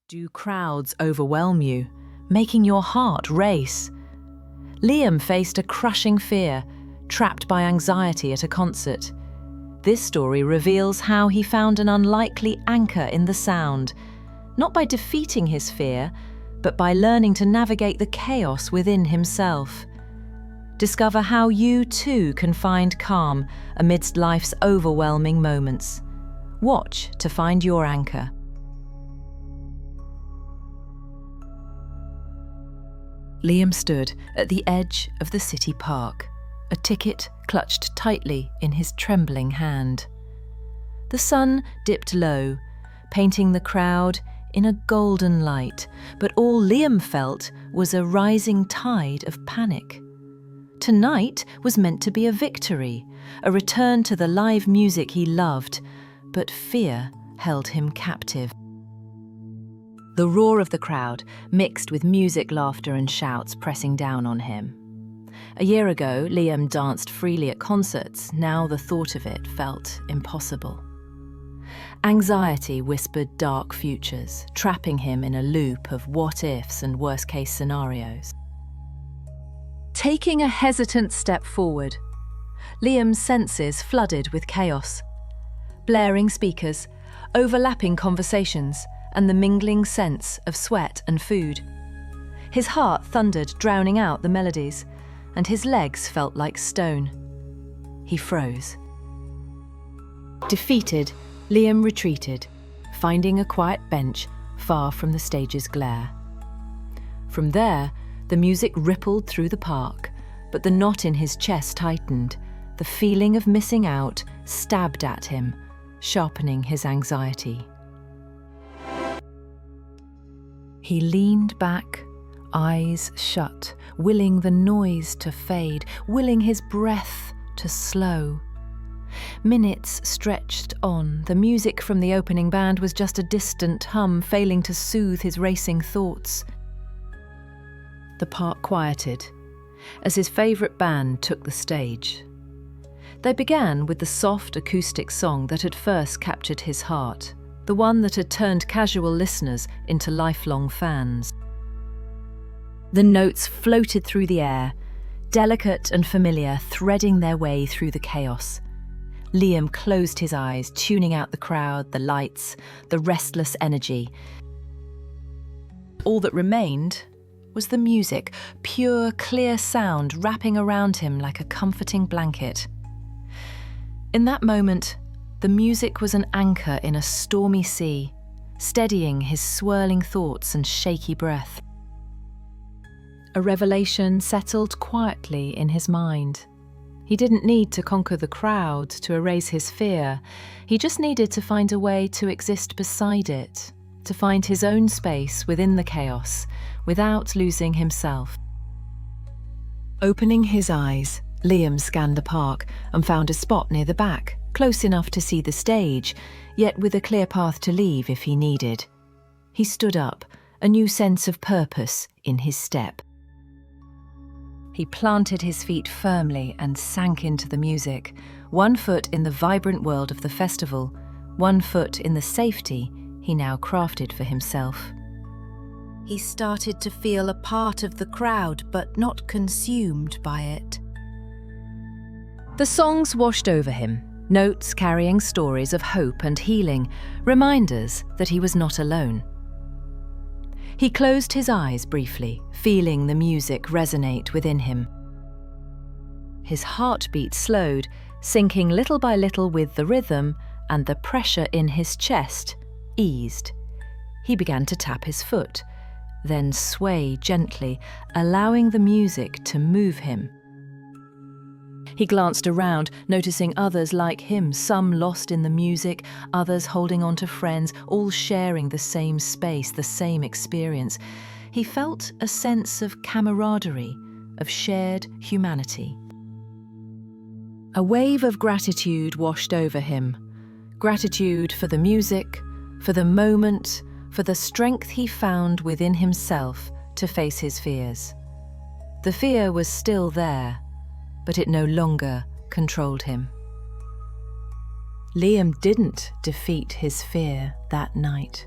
Do crowds overwhelm you, making your heart race? Liam faced a crushing fear, trapped by anxiety at a concert. This story reveals how he found an unlikely anchor in the sound, not by defeating his fear, but by learning to navigate the chaos within himself. Discover how you too can find calm amidst life's overwhelming moments. Watch to find your anchor. Liam stood at the edge of the city park, a ticket clutched tightly in his trembling hand. The sun dipped low, painting the crowd in a golden light, but all Liam felt was a rising tide of panic. Tonight was meant to be a victory, a return to the live music he loved, but fear held him captive. The roar of the crowd mixed with music, laughter and shouts pressing down on him. A year ago, Liam danced freely at concerts. Now the thought of it felt impossible. Anxiety whispered dark futures, trapping him in a loop of what-ifs and worst-case scenarios. Taking a hesitant step forward, Liam's senses flooded with chaos. Blaring speakers, overlapping conversations, and the mingling scents of sweat and food. His heart thundered, drowning out the melodies, and his legs felt like stone. He froze. Defeated, Liam retreated, finding a quiet bench far from the stage's glare. From there, the music rippled through the park, but the knot in his chest tightened. The feeling of missing out stabbed at him, sharpening his anxiety. He leaned back, eyes shut, willing the noise to fade, willing his breath to slow. Minutes stretched on. The music from the opening band was just a distant hum, failing to soothe his racing thoughts. The park quieted as his favourite band took the stage. They began with the soft acoustic song that had first captured his heart, the one that had turned casual listeners into lifelong fans. The notes floated through the air, delicate and familiar, threading their way through the chaos. Liam closed his eyes, tuning out the crowd, the lights, the restless energy. All that remained was the music, pure, clear sound wrapping around him like a comforting blanket. In that moment, the music was an anchor in a stormy sea, steadying his swirling thoughts and shaky breath. A revelation settled quietly in his mind. He didn't need to conquer the crowd to erase his fear. He just needed to find a way to exist beside it, to find his own space within the chaos, without losing himself. Opening his eyes, Liam scanned the park and found a spot near the back, close enough to see the stage, yet with a clear path to leave if he needed. He stood up, a new sense of purpose in his step. He planted his feet firmly and sank into the music, one foot in the vibrant world of the festival, one foot in the safety he now crafted for himself. He started to feel a part of the crowd, but not consumed by it. The songs washed over him, notes carrying stories of hope and healing, reminders that he was not alone. He closed his eyes briefly, feeling the music resonate within him. His heartbeat slowed, sinking little by little with the rhythm, and the pressure in his chest eased. He began to tap his foot, then sway gently, allowing the music to move him. He glanced around, noticing others like him, some lost in the music, others holding on to friends, all sharing the same space, the same experience. He felt a sense of camaraderie, of shared humanity. A wave of gratitude washed over him. Gratitude for the music, for the moment, for the strength he found within himself to face his fears. The fear was still there, but it no longer controlled him. Liam didn't defeat his fear that night.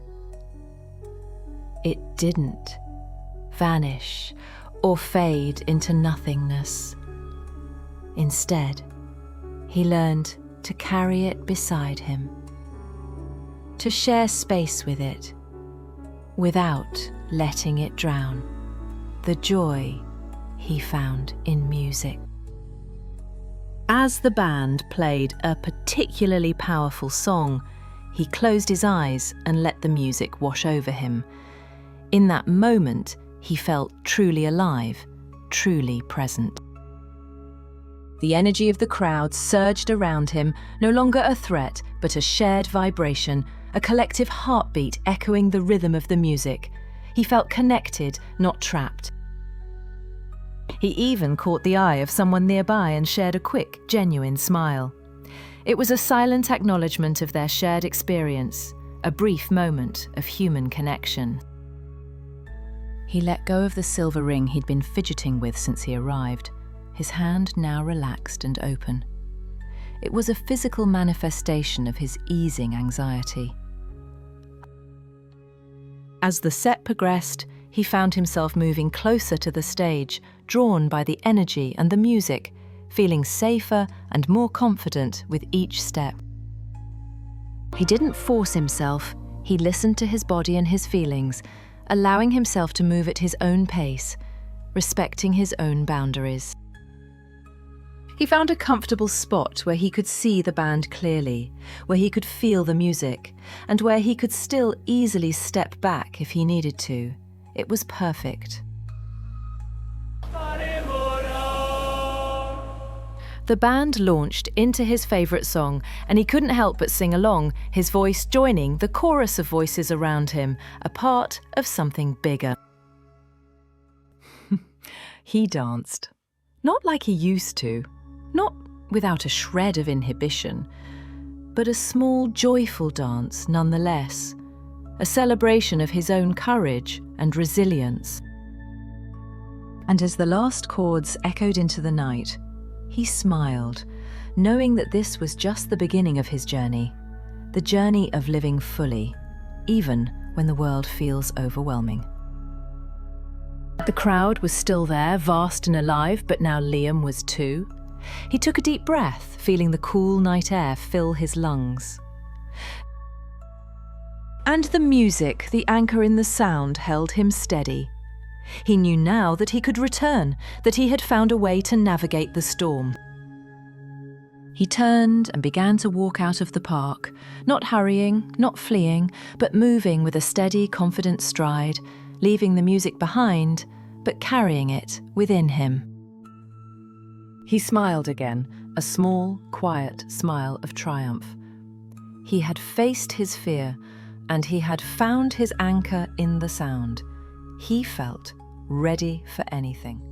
it didn't vanish or fade into nothingness. Instead, he learned to carry it beside him, to share space with it, without letting it drown the joy he found in music. As the band played a particularly powerful song, he closed his eyes and let the music wash over him. In that moment, he felt truly alive, truly present. The energy of the crowd surged around him, no longer a threat, but a shared vibration, a collective heartbeat echoing the rhythm of the music. He felt connected, not trapped. He even caught the eye of someone nearby and shared a quick, genuine smile. It was a silent acknowledgement of their shared experience, a brief moment of human connection. He let go of the silver ring he'd been fidgeting with since he arrived, his hand now relaxed and open. It was a physical manifestation of his easing anxiety. As the set progressed, he found himself moving closer to the stage, drawn by the energy and the music, feeling safer and more confident with each step. He didn't force himself, he listened to his body and his feelings, allowing himself to move at his own pace, respecting his own boundaries. He found a comfortable spot where he could see the band clearly, where he could feel the music, and where he could still easily step back if he needed to. It was perfect. The band launched into his favourite song, and he couldn't help but sing along, his voice joining the chorus of voices around him, a part of something bigger. He danced. Not like he used to, not without a shred of inhibition, but a small, joyful dance nonetheless, a celebration of his own courage and resilience. And as the last chords echoed into the night, he smiled, knowing that this was just the beginning of his journey, the journey of living fully, even when the world feels overwhelming. The crowd was still there, vast and alive, but now Liam was too. He took a deep breath, feeling the cool night air fill his lungs. And the music, the anchor in the sound, held him steady. He knew now that he could return, that he had found a way to navigate the storm. He turned and began to walk out of the park, not hurrying, not fleeing, but moving with a steady, confident stride, leaving the music behind, but carrying it within him. He smiled again, a small, quiet smile of triumph. He had faced his fear, and he had found his anchor in the sound. He felt ready for anything.